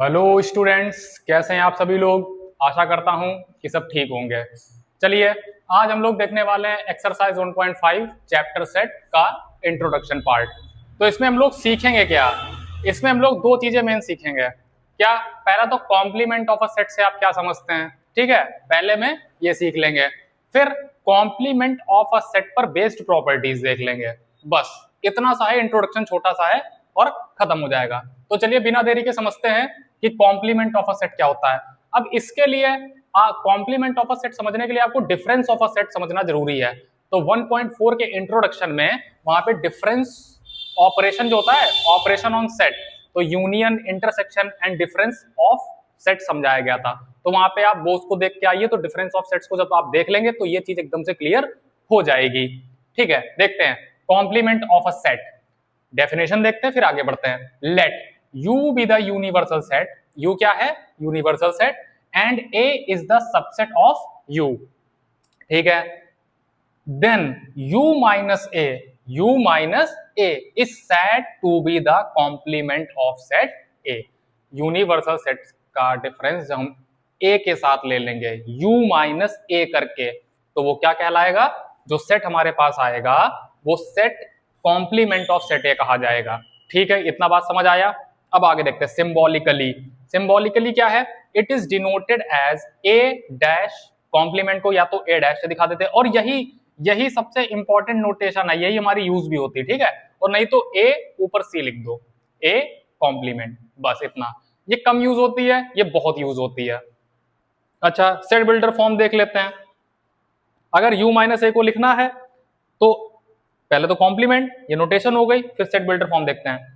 Hello students, कैसे हैं आप सभी लोग। आशा करता हूं कि सब ठीक होंगे। चलिए, आज हम लोग देखने वाले हैं एक्सरसाइज 1.5 चैप्टर सेट का इंट्रोडक्शन पार्ट। तो इसमें हम लोग सीखेंगे क्या। इसमें हम लोग दो चीजें मेन सीखेंगे। क्या, पहला तो कॉम्प्लीमेंट ऑफ अ सेट से आप क्या समझते हैं, ठीक है, पहले में ये सीख लेंगे। फिर कॉम्प्लीमेंट ऑफ अ सेट पर बेस्ड प्रॉपर्टीज देख लेंगे। बस इतना सा है, इंट्रोडक्शन छोटा सा है और खत्म हो जाएगा। तो चलिए बिना देरी के समझते हैं कि कॉम्प्लीमेंट ऑफ अ सेट क्या होता है। अब इसके लिए कॉम्प्लीमेंट ऑफ अ सेट समझने के लिए आपको डिफरेंस ऑफ अ सेट समझना जरूरी है। तो 1.4 के इंट्रोडक्शन में वहां पे डिफरेंस ऑपरेशन जो होता है, ऑपरेशन ऑन सेट, तो union, intersection and difference of set समझाया गया था। तो वहां पे आप बोस को देख के आइए, तो डिफरेंस ऑफ सेट्स को जब आप देख लेंगे तो ये चीज एकदम से क्लियर हो जाएगी। ठीक है, देखते हैं complement of a set. Definition देखते हैं फिर आगे बढ़ते हैं। Let U be the universal set. U क्या है? Universal set. And A is the subset of U. ठीक है, then u minus A is said to be the complement of set A. Universal set का difference जब हम ए के साथ ले लेंगे u माइनस ए करके, तो वो क्या कहलाएगा? जो सेट हमारे पास आएगा वो set complement of set A कहा जाएगा। ठीक है, इतना बात समझ आया। अब आगे देखते हैं सिंबॉलिकली। सिंबॉलिकली क्या है? It is denoted as A dash. Complement को या तो ए डैश से दिखा देते हैं, और यही सबसे इंपॉर्टेंट नोटेशन है, यही हमारी यूज भी होती है। ठीक है, और नहीं तो ए ऊपर सी लिख दो, ए कॉम्प्लीमेंट, बस इतना। ये कम यूज होती है, ये बहुत यूज होती है। अच्छा, सेट बिल्डर फॉर्म देख लेते हैं। अगर u माइनस ए को लिखना है तो पहले तो कॉम्प्लीमेंट, ये नोटेशन हो गई, फिर सेट बिल्डर फॉर्म देखते हैं।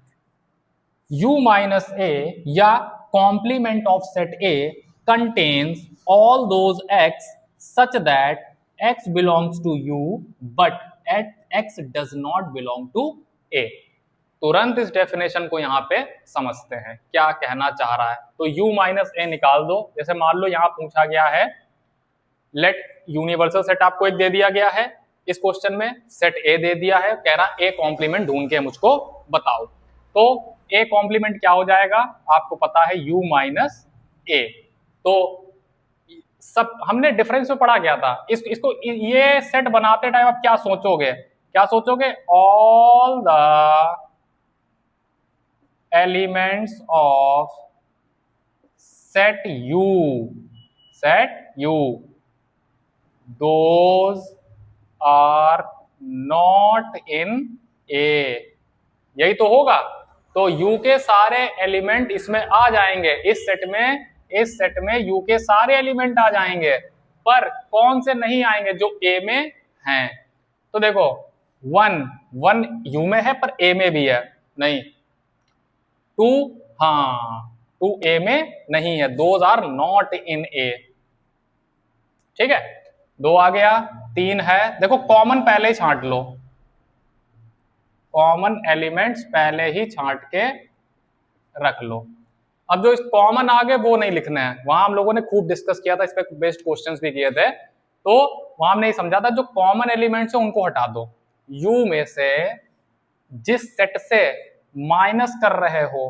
u माइनस ए या complement of set A contains all those x such that x belongs to u but x does not belong to a। तुरंत इस डेफिनेशन को यहाँ पे समझते हैं क्या कहना चाह रहा है। तो u माइनस ए निकाल दो। जैसे मान लो यहाँ पूछा गया है, लेट यूनिवर्सल सेट आपको एक दे दिया गया है, इस क्वेश्चन में सेट ए दे दिया है, कह रहा ए कॉम्प्लीमेंट ढूंढ के मुझको बताओ। तो ए कॉम्प्लीमेंट क्या हो जाएगा? आपको पता है u माइनस ए। तो सब हमने डिफरेंस में पढ़ा गया था। इसको ये सेट बनाते टाइम आप क्या सोचोगे? क्या सोचोगे? All the elements of set U those are not in A. यही तो होगा। तो u के सारे एलिमेंट इसमें आ जाएंगे, इस सेट में u के सारे एलिमेंट आ जाएंगे, पर कौन से नहीं आएंगे? जो a में हैं। तो देखो, वन u में है पर a में भी है नहीं। 2, हाँ 2 a में नहीं है, those are not in a। ठीक है, 2 आ गया, 3 है। देखो कॉमन पहले ही छांट लो, कॉमन एलिमेंट्स पहले ही छांट के रख लो। अब जो इस कॉमन आ गए वो नहीं लिखने हैं, वहां हम लोगों ने खूब डिस्कस किया था, इस पे बेस्ड क्वेश्चंस भी किए थे। तो वहां हमने समझा था जो कॉमन एलिमेंट्स है उनको हटा दो। यू में से जिस सेट से माइनस कर रहे हो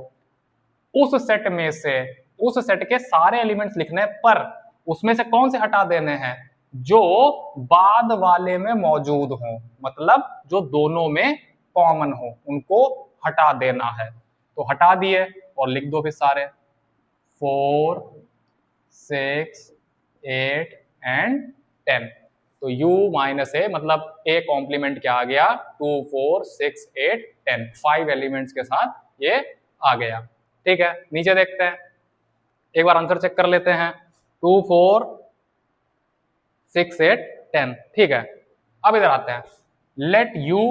उस सेट में से उस सेट के सारे एलिमेंट्स लिखने, पर उसमें से कौन से हटा देने हैं? जो बाद वाले में मौजूद हो, मतलब जो दोनों में कॉमन हो, उनको हटा देना है। तो हटा दिए और लिख दो फिर सारे 4, 6, 8 एंड 10। तो u माइनस ए मतलब a कॉम्प्लीमेंट क्या आ गया? 2, 4, 6, 8, 10, 5 एलिमेंट्स के साथ ये आ गया। ठीक है, नीचे देखते हैं, एक बार आंसर चेक कर लेते हैं। 2, 4, 6, 8, 10। ठीक है, अब इधर आते हैं। लेट u,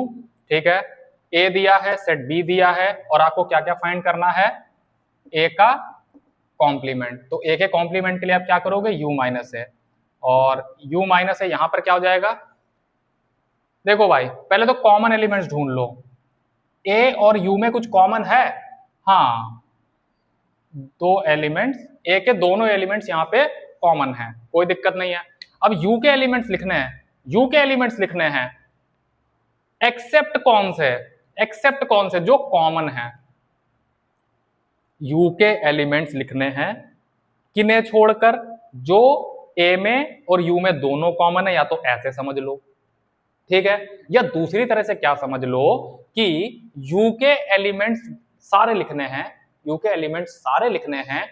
ठीक है, a दिया है, सेट b दिया है, और आपको क्या क्या फाइंड करना है? a का कॉम्प्लीमेंट। तो a के कॉम्प्लीमेंट के लिए आप क्या करोगे? u माइनस है, और u माइनस है यहां पर क्या हो जाएगा? देखो भाई, पहले तो कॉमन एलिमेंट्स ढूंढ लो। a और u में कुछ कॉमन है? हाँ, दो एलिमेंट्स, a के दोनों एलिमेंट्स यहाँ पे कॉमन है, कोई दिक्कत नहीं है। अब u के एलिमेंट्स लिखने हैं, u के एलिमेंट्स लिखने हैं एक्सेप्ट कौन से? एक्सेप्ट कौन से? जो कॉमन है। यू के एलिमेंट्स लिखने हैं, किन्हें छोड़कर, जो ए में और यू में दोनों कॉमन है, या तो ऐसे समझ लो, ठीक है, या दूसरी तरह से क्या समझ लो कि यू के एलिमेंट्स सारे लिखने हैं, यू के एलिमेंट्स सारे लिखने हैं,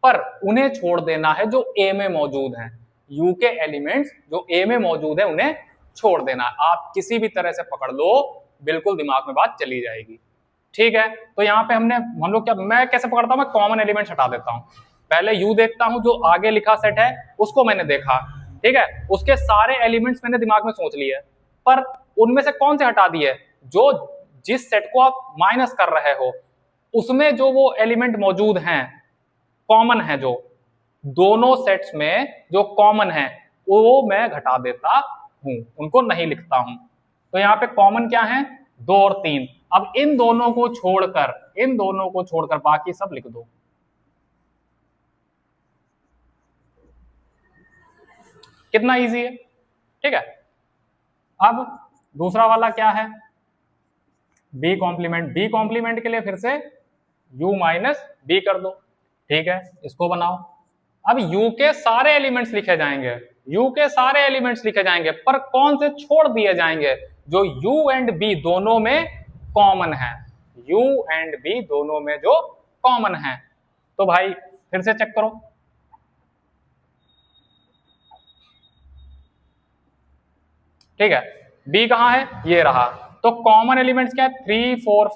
पर उन्हें छोड़ देना है जो ए में मौजूद हैं। यू के एलिमेंट्स जो ए में मौजूद है उन्हें छोड़ देना है। आप किसी भी तरह से पकड़ लो, बिल्कुल दिमाग में बात चली जाएगी, ठीक है। तो यहाँ पे हम लोग क्या, मैं कैसे पकड़ता हूँ, मैं कॉमन एलिमेंट्स हटा देता हूँ। पहले यू देखता हूँ, जो आगे लिखा सेट है उसको मैंने देखा, ठीक है, उसके सारे एलिमेंट्स मैंने दिमाग में सोच लिए, पर उनमें से कौन से हटा दिए, जो जिस सेट को आप माइनस कर रहे हो उसमें जो वो एलिमेंट मौजूद हैं, कॉमन है, जो दोनों सेट्स में जो कॉमन है वो मैं घटा देता हूं, उनको नहीं लिखता हूं। तो यहाँ पे कॉमन क्या है, 2 और 3। अब इन दोनों को छोड़कर बाकी सब लिख दो। कितना इजी है, ठीक है। अब दूसरा वाला क्या है, बी कॉम्प्लीमेंट के लिए फिर से u माइनस बी कर दो, ठीक है, इसको बनाओ। अब u के सारे एलिमेंट्स लिखे जाएंगे, पर कौन से छोड़ दिए जाएंगे, जो u एंड b दोनों में कॉमन है, जो कॉमन है। तो भाई फिर से चेक करो, ठीक है, b कहां है, ये रहा। तो कॉमन एलिमेंट्स क्या है, 3 4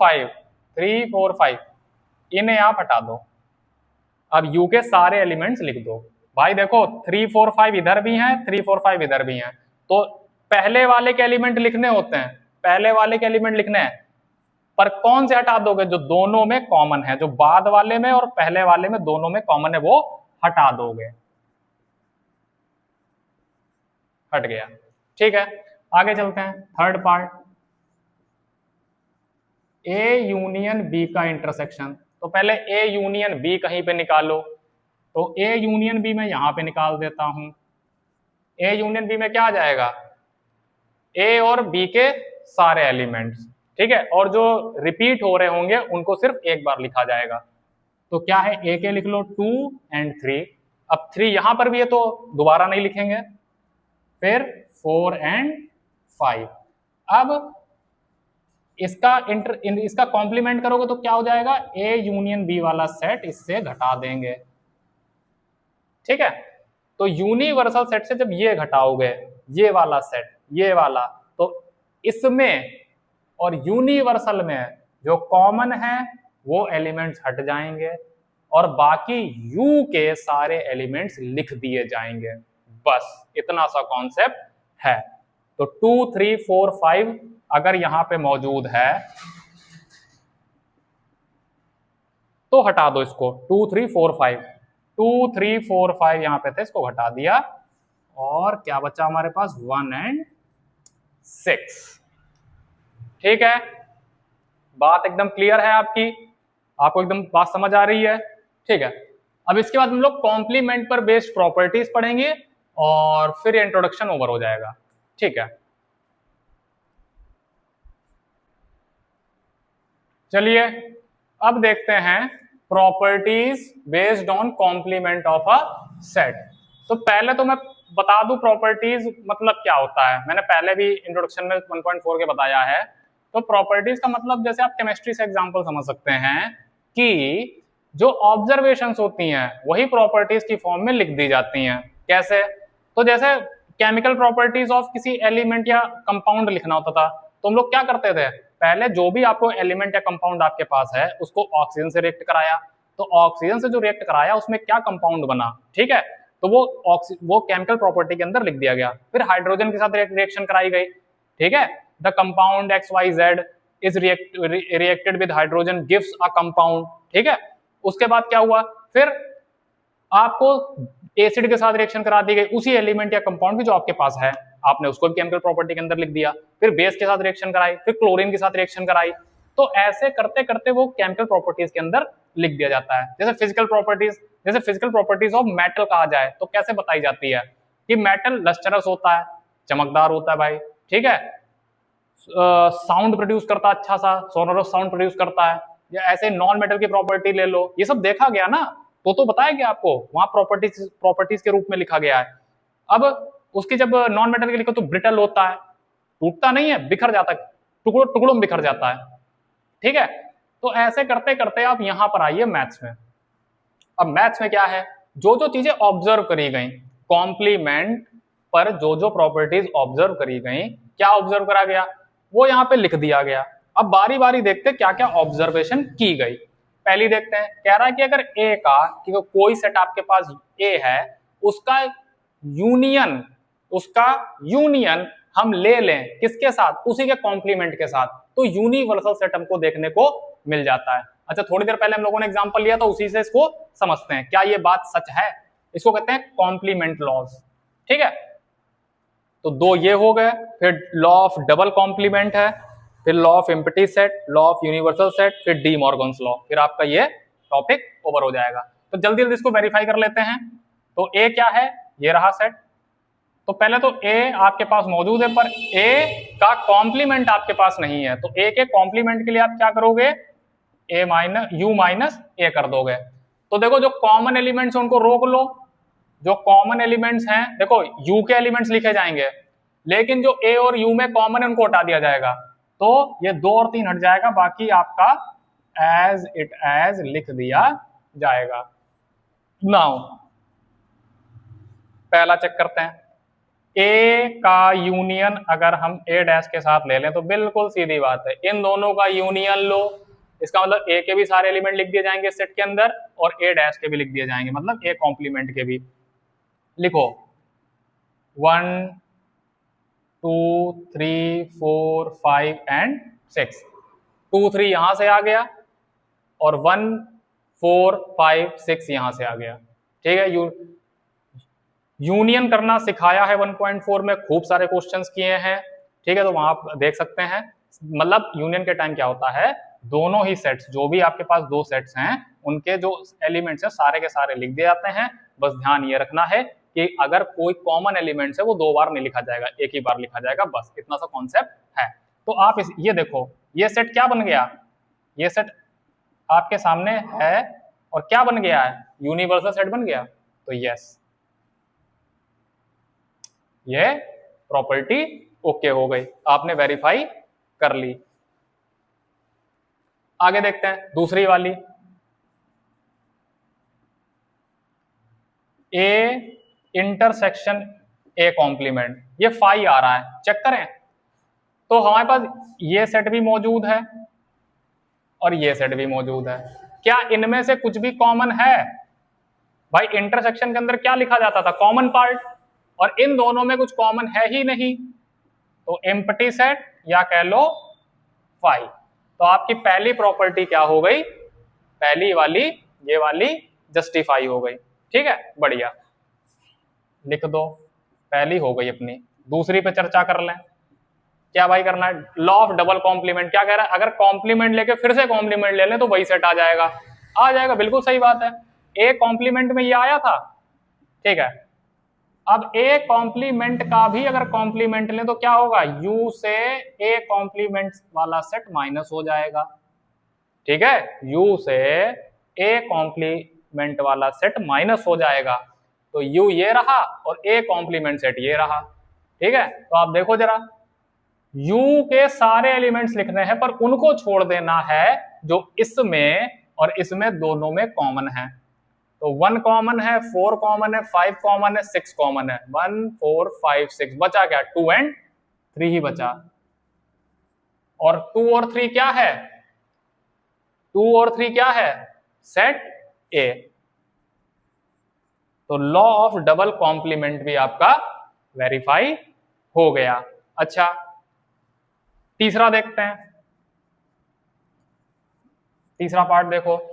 5, इन्हें आप हटा दो। अब u के सारे एलिमेंट्स लिख दो। भाई देखो 3 4 5 इधर भी हैं, 3 4 5 इधर भी हैं, तो पहले वाले के एलिमेंट लिखने होते हैं, पर कौन से हटा दोगे, जो दोनों में कॉमन है, जो बाद वाले में और पहले वाले में दोनों में कॉमन है वो हटा दोगे। हट गया, ठीक है। आगे चलते हैं, third part, A union B का इंटरसेक्शन। तो पहले ए यूनियन बी कहीं पे निकालो, तो ए यूनियन बी मैं यहां पे निकाल देता हूं। ए यूनियन बी में क्या आ जाएगा, ए और बी के सारे एलिमेंट्स, ठीक है, और जो रिपीट हो रहे होंगे उनको सिर्फ एक बार लिखा जाएगा। तो क्या है, ए के लिख लो 2 एंड 3। अब 3 यहां पर भी है तो दोबारा नहीं लिखेंगे, फिर 4 एंड 5। अब इसका कॉम्प्लीमेंट करोगे तो क्या हो जाएगा, ए यूनियन बी वाला सेट इससे घटा देंगे, ठीक है। तो यूनिवर्सल सेट से जब ये घटाओगे, ये वाला सेट, ये वाला, तो इसमें और यूनिवर्सल में जो कॉमन है वो एलिमेंट्स हट जाएंगे और बाकी यू के सारे एलिमेंट्स लिख दिए जाएंगे। बस इतना सा कॉन्सेप्ट है। तो 2 3 4 5 अगर यहां पे मौजूद है तो हटा दो इसको, 2 3 4 5, 2 3 4 5 यहां पे थे, इसको हटा दिया, और क्या बचा हमारे पास, 1 एंड 6, ठीक है। बात एकदम क्लियर है आपकी, आपको एकदम बात समझ आ रही है, ठीक है। अब इसके बाद हम लोग कॉम्प्लीमेंट पर बेस्ड प्रॉपर्टीज पढ़ेंगे और फिर इंट्रोडक्शन ओवर हो जाएगा, ठीक है। चलिए अब देखते हैं properties based on complement of a set. तो पहले तो मैं बता दूं प्रॉपर्टीज मतलब क्या होता है, मैंने पहले भी इंट्रोडक्शन में 1.4 के बताया है। तो प्रॉपर्टीज का मतलब जैसे आप केमिस्ट्री से एग्जांपल समझ सकते हैं कि जो ऑब्जर्वेशंस होती हैं वही प्रॉपर्टीज की फॉर्म में लिख दी जाती हैं। कैसे, तो जैसे केमिकल प्रॉपर्टीज ऑफ किसी एलिमेंट या कंपाउंड लिखना होता था, तो हम लोग क्या करते थे, पहले जो भी आपको एलिमेंट या कंपाउंड आपके पास है उसको ऑक्सीजन से रिएक्ट कराया, तो ऑक्सीजन से जो रिएक्ट कराया उसमें क्या कंपाउंड बना, ठीक है, तो वो केमिकल प्रॉपर्टी के अंदर लिख दिया गया। फिर हाइड्रोजन के साथ रिएक्शन कराई गई, ठीक है, the compound XYZ is reacted with hydrogen gives a compound, ठीक है। उसके बाद क्या हुआ, फिर आपको एसिड के साथ रिएक्शन करा दी गई उसी एलिमेंट या कंपाउंड की जो आपके पास है, आपने उसको भी केमिकल प्रॉपर्टी के अंदर लिख दिया। फिर बेस के साथ रिएक्शन कराई, फिर क्लोरीन के साथ रिएक्शन कराई, तो ऐसे करते करते वो केमिकल प्रॉपर्टीज के अंदर लिख दिया जाता है। जैसे फिजिकल प्रॉपर्टीज ऑफ मेटल कहा जाए तो कैसे बताई जाती है कि मेटल लस्टरस होता है, चमकदार होता है भाई, ठीक है, साउंड प्रोड्यूस करता है, अच्छा सा सोनोरस साउंड प्रोड्यूस करता है, या ऐसे नॉन मेटल की प्रॉपर्टी ले लो, ये सब देखा गया ना, तो बताया गया आपको, वहां प्रॉपर्टीज के रूप में लिखा गया है। अब उसकी जब नॉन मेटल की लिखो तो ब्रिटल होता है, टूटता नहीं है, बिखर जाता है, टुकड़ों टुकड़ों में बिखर जाता है, ठीक है। तो ऐसे करते करते आप यहां पर आइए मैथ्स में। अब मैथ्स में क्या है, जो जो चीजें ऑब्जर्व करी गई, कॉम्प्लीमेंट पर जो जो प्रॉपर्टीज ऑब्जर्व करी गई, क्या ऑब्जर्व करा गया वो यहाँ पे लिख दिया गया। अब बारी बारी देखते क्या क्या ऑब्जर्वेशन की गई। पहली देखते हैं, कह रहा है कि अगर ए का कि कोई सेट आपके पास ए है, उसका यूनियन हम ले लें किसके साथ, उसी के कॉम्प्लीमेंट के साथ, तो यूनिवर्सल सेट हमको देखने को मिल जाता है। अच्छा, थोड़ी देर पहले हम लोगों ने एग्जांपल लिया था, उसी से इसको समझते हैं क्या ये बात सच है। इसको कहते हैं कॉम्प्लीमेंट लॉज, ठीक है। तो दो ये हो गए, फिर लॉ ऑफ डबल कॉम्प्लीमेंट है, फिर law of empty set, law of universal set, फिर डी मॉर्गन्स लॉ, फिर आपका ये टॉपिक ओवर हो जाएगा। तो जल्दी जल्दी इसको वेरीफाई कर लेते हैं। तो ए क्या है, ये रहा सेट। तो पहले तो ए आपके पास मौजूद है, पर ए का कॉम्प्लीमेंट आपके पास नहीं है, तो ए के कॉम्प्लीमेंट के लिए आप क्या करोगे, ए माइनस यू माइनस ए कर दोगे। तो देखो जो कॉमन एलिमेंट्स उनको रोक लो, जो कॉमन एलिमेंट्स हैं, देखो यू के एलिमेंट्स लिखे जाएंगे, लेकिन जो ए और यू में कॉमन है उनको हटा दिया जाएगा, तो ये 2 और 3 हट जाएगा, बाकी आपका एज इट एज लिख दिया जाएगा। नाउ पहला चेक करते हैं, ए का यूनियन अगर हम ए डैश के साथ ले लें तो बिल्कुल सीधी बात है, इन दोनों का यूनियन लो, इसका मतलब ए के भी सारे एलिमेंट लिख दिए जाएंगे सेट के अंदर, और ए डैश के भी लिख दिए जाएंगे, मतलब ए कॉम्प्लीमेंट के भी। लिखो 1 2 3 4 5 एंड 6, 2 3 यहां से आ गया और 1 4 5 6 यहां से आ गया, ठीक है। यूनियन करना सिखाया है 1.4 में, खूब सारे क्वेश्चंस किए हैं, ठीक है, तो वहां आप देख सकते हैं। मतलब यूनियन के टाइम क्या होता है, दोनों ही सेट्स, जो भी आपके पास 2 सेट्स हैं, उनके जो एलिमेंट्स हैं सारे के सारे लिख दिए जाते हैं। बस ध्यान ये रखना है कि अगर कोई कॉमन एलिमेंट्स है वो 2 बार नहीं लिखा जाएगा, एक ही बार लिखा जाएगा, बस इतना सा कॉन्सेप्ट है। तो आप ये देखो, ये सेट क्या बन गया, ये सेट आपके सामने है और क्या बन गया है, यूनिवर्सल सेट बन गया। तो यस, ये प्रॉपर्टी ओके हो गई, आपने वेरीफाई कर ली। आगे देखते हैं दूसरी वाली, ए इंटरसेक्शन ए कॉम्प्लीमेंट, ये फाई आ रहा है, चेक करें। तो हमारे पास ये सेट भी मौजूद है और ये सेट भी मौजूद है, क्या इनमें से कुछ भी कॉमन है? भाई इंटरसेक्शन के अंदर क्या लिखा जाता था, कॉमन पार्ट, और इन दोनों में कुछ कॉमन है ही नहीं, तो एम्प्टी सेट या कह लो फाई। तो आपकी पहली प्रॉपर्टी क्या हो गई, पहली वाली ये वाली जस्टिफाई हो गई, ठीक है, बढ़िया, लिख दो, पहली हो गई अपनी। दूसरी पे चर्चा कर लें, क्या भाई करना है, लॉ ऑफ डबल कॉम्प्लीमेंट क्या कह रहा है, अगर कॉम्प्लीमेंट लेके फिर से कॉम्प्लीमेंट ले लें तो वही सेट आ जाएगा, बिल्कुल सही बात है, ए कॉम्प्लीमेंट में ये आया था, ठीक है। अब ए कॉम्प्लीमेंट का भी अगर कॉम्प्लीमेंट लें तो क्या होगा, यू से ए कॉम्प्लीमेंट वाला सेट माइनस हो जाएगा, ठीक है, यू से ए कॉम्प्लीमेंट वाला सेट माइनस हो जाएगा, तो यू ये रहा और ए कॉम्प्लीमेंट सेट ये रहा, ठीक है। तो आप देखो जरा, यू के सारे एलिमेंट्स लिखने हैं पर उनको छोड़ देना है जो इसमें और इसमें दोनों में कॉमन है। तो 1 कॉमन है, 4 कॉमन है, 5 कॉमन है, 6 कॉमन है, 1 4 5 6 बचा क्या, 2 एंड 3 ही बचा, और 2 और 3 क्या है, 2 और 3 क्या है, सेट ए। तो लॉ ऑफ डबल कॉम्प्लीमेंट भी आपका वेरीफाई हो गया। अच्छा, तीसरा देखते हैं, तीसरा पार्ट देखो,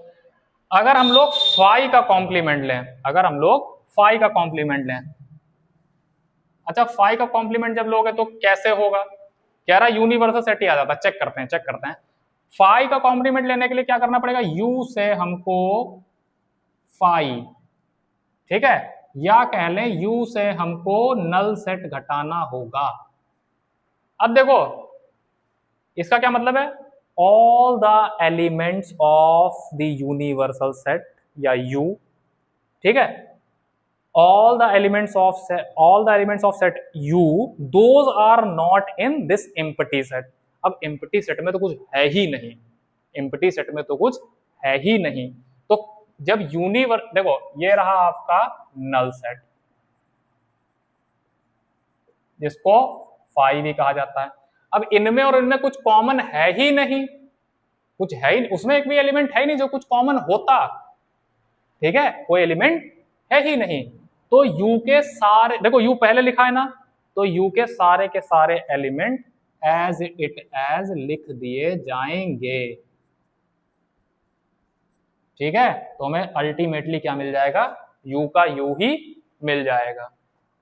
अगर हम लोग फाई का कॉम्प्लीमेंट लें, अगर हम लोग फाई का कॉम्प्लीमेंट लें, अच्छा फाई का कॉम्प्लीमेंट जब लोगे तो कैसे होगा, कह रहा यूनिवर्सल सेट ही आ जाता, चेक करते हैं। फाई का कॉम्प्लीमेंट लेने के लिए क्या करना पड़ेगा, यू से हमको फाई, ठीक है, या कह लें यू से हमको नल सेट घटाना होगा। अब देखो इसका क्या मतलब है, all the elements of the universal set या यू, ठीक है, all the elements of set U, those are not in this empty set. अब empty set में तो कुछ है ही नहीं, empty set में तो कुछ है ही नहीं, तो जब देखो ये रहा आपका नल सेट जिसको फाई भी कहा जाता है। अब इनमें और इनमें कुछ कॉमन है ही नहीं, कुछ है ही, उसमें एक भी एलिमेंट है ही नहीं जो कुछ कॉमन होता, ठीक है, कोई एलिमेंट है ही नहीं। तो U के सारे, देखो U पहले लिखा है ना, तो U के सारे एलिमेंट एज इट एज लिख दिए जाएंगे, ठीक है, तो हमें अल्टीमेटली क्या मिल जाएगा, U का U ही मिल जाएगा,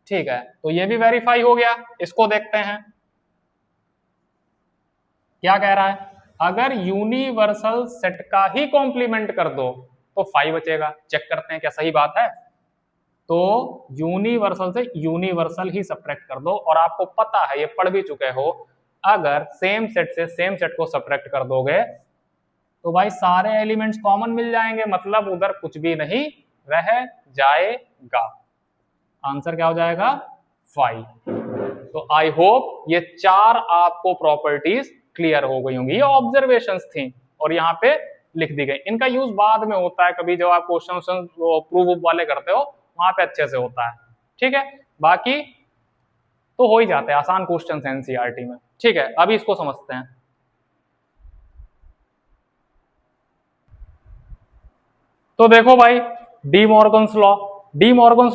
ठीक है। तो ये भी वेरीफाई हो गया। इसको देखते हैं क्या कह रहा है, अगर यूनिवर्सल सेट का ही कॉम्प्लीमेंट कर दो तो 5 बचेगा। चेक करते हैं क्या सही बात है। तो यूनिवर्सल से यूनिवर्सल ही सब्ट्रैक्ट कर दो, और आपको पता है, ये पढ़ भी चुके हो, अगर सेम सेट से सेम सेट को सब्ट्रैक्ट कर दोगे तो भाई सारे एलिमेंट्स कॉमन मिल जाएंगे, मतलब उधर कुछ भी नहीं रह जाएगा। आंसर क्या हो जाएगा, 5। तो आई होप ये 4 आपको प्रॉपर्टीज क्लियर हो गई होंगी। ये ऑब्जर्वेशंस थी और यहाँ पे लिख दी गई। इनका यूज बाद में होता है, कभी जब आप क्वेश्चन प्रूव वाले करते हो वहां पे अच्छे से होता है, ठीक है, बाकी तो हो ही जाते हैं आसान क्वेश्चन एनसीईआरटी में, ठीक है। अभी इसको समझते हैं। तो देखो भाई, डी मॉर्गन्स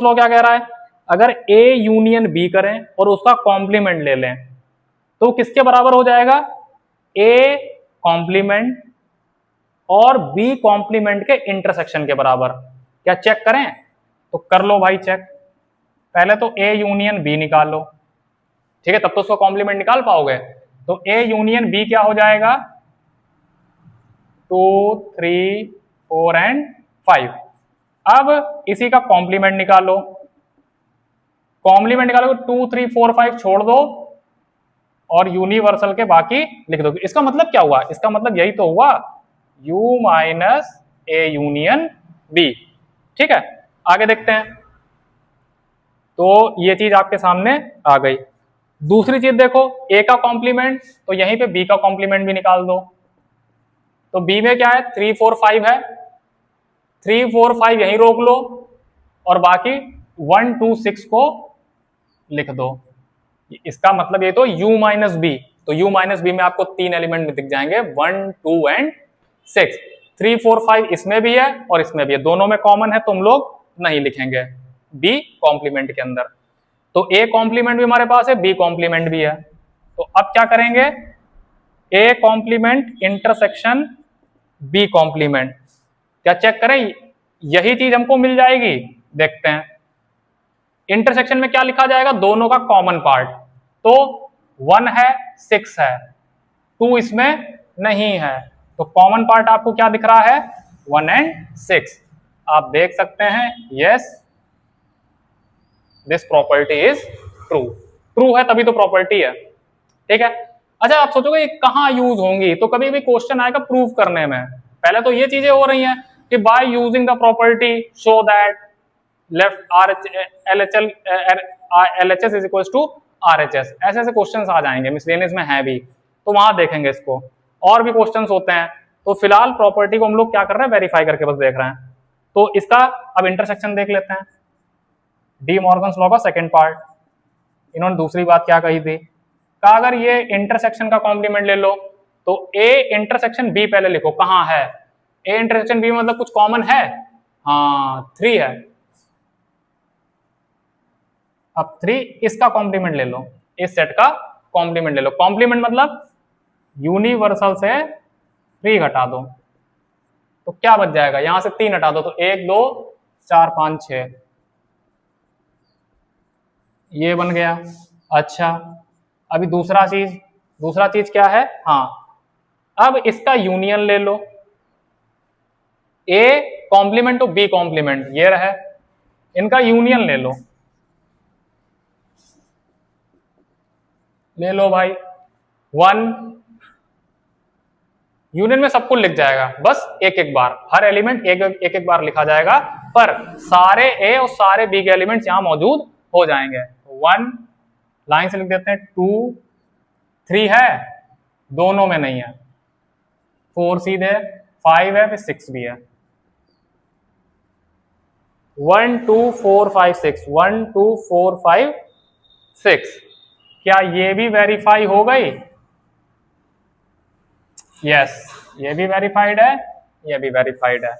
लॉ क्या कह रहा है, अगर ए यूनियन बी करें और उसका कॉम्प्लीमेंट ले लें तो किसके बराबर हो जाएगा, ए कॉम्प्लीमेंट और बी कॉम्प्लीमेंट के इंटरसेक्शन के बराबर। क्या चेक करें, तो कर लो भाई चेक। पहले तो ए यूनियन बी निकाल लो, ठीक है, तब तो उसका कॉम्प्लीमेंट निकाल पाओगे। तो ए यूनियन बी क्या हो जाएगा, 2 3 4 एंड 5। अब इसी का कॉम्प्लीमेंट निकालो, 2 3 4 5 छोड़ दो और यूनिवर्सल के बाकी लिख दो। इसका मतलब क्या हुआ, इसका मतलब यही तो हुआ, U minus A union B, ठीक है। आगे देखते हैं। तो ये चीज आपके सामने आ गई। दूसरी चीज देखो, ए का कॉम्प्लीमेंट, तो यहीं पे बी का कॉम्प्लीमेंट भी निकाल दो। तो बी में क्या है, 3 4 5 है, 3 4 5 यहीं रोक लो और बाकी 1 2 6 को लिख दो। इसका मतलब ये तो U माइनस बी, तो U माइनस बी में आपको 3 एलिमेंट दिख जाएंगे, 1 2 एंड 6। 3 4 5 इसमें भी है और इसमें भी है, दोनों में कॉमन है, तुम लोग नहीं लिखेंगे बी कॉम्प्लीमेंट के अंदर। तो ए कॉम्प्लीमेंट भी हमारे पास है, बी कॉम्प्लीमेंट भी है। तो अब क्या करेंगे, A complement intersection B complement, क्या चेक करें, यही चीज हमको मिल जाएगी। देखते हैं इंटरसेक्शन में क्या लिखा जाएगा, दोनों का कॉमन पार्ट। तो 1 है 6 है, 2 इसमें नहीं है, तो कॉमन पार्ट आपको क्या दिख रहा है, 1 एंड 6। आप देख सकते हैं, yes this property is true है, तभी तो प्रॉपर्टी है, ठीक है। अच्छा, आप सोचोगे ये कहाँ यूज होंगी, तो कभी भी क्वेश्चन आएगा प्रूव करने में। पहले तो ये चीजें हो रही हैं कि by using the property show that left LHS is equal to RHS, ऐसे ऐसे क्वेश्चंस आ जाएंगे, मिसलेनियस में है भी, तो वहां देखेंगे इसको। और भी क्वेश्चंस होते हैं, तो फिलहाल प्रॉपर्टी को हम लोग क्या कर रहे हैं, वेरीफाई करके बस देख रहे हैं। तो इसका अब इंटरसेक्शन देख लेते हैं, डी मॉर्गन्स लॉ का सेकंड पार्ट। इन्होंने दूसरी बात क्या कही थी, कहा अगर ये इंटरसेक्शन का कॉम्प्लीमेंट ले लो तो ए इंटरसेक्शन बी पहले लिखो, कहां है, ए इंटरसेक्शन बी मतलब कुछ कॉमन है, हाँ 3 है। अब 3 इसका कॉम्प्लीमेंट ले लो, इस सेट का कॉम्प्लीमेंट ले लो। कॉम्प्लीमेंट मतलब यूनिवर्सल से 3 घटा दो, तो क्या बच जाएगा, यहां से 3 हटा दो तो 1 2 4 5 6, ये बन गया। अच्छा, अभी दूसरा चीज क्या है, हाँ अब इसका यूनियन ले लो, A complement to B complement, ये रहे, इनका यूनियन ले लो भाई, 1 यूनियन में सब कुछ लिख जाएगा, बस एक एक बार, हर एलिमेंट एक एक बार लिखा जाएगा, पर सारे ए और सारे बी के एलिमेंट्स यहां मौजूद हो जाएंगे। 1 लाइन से लिख देते हैं, 2 3 है, दोनों में नहीं है, 4 सीधे, 5 है, फिर 6 भी है। 1 2 4 5 6, 1 2 4 5 6, क्या ये भी वेरीफाई हो गई? यस, ये भी वेरीफाइड है, ये भी वेरीफाइड है।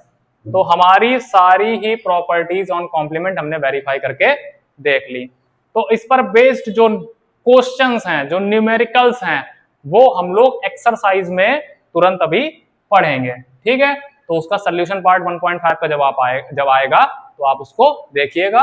तो हमारी सारी ही प्रॉपर्टीज ऑन कॉम्प्लीमेंट हमने वेरीफाई करके देख ली। तो इस पर बेस्ड जो क्वेश्चंस हैं, जो न्यूमेरिकल्स हैं, वो हम लोग एक्सरसाइज में तुरंत अभी पढ़ेंगे, ठीक है। तो उसका सोल्यूशन पार्ट 1.5 का जब आएगा तो आप उसको देखिएगा।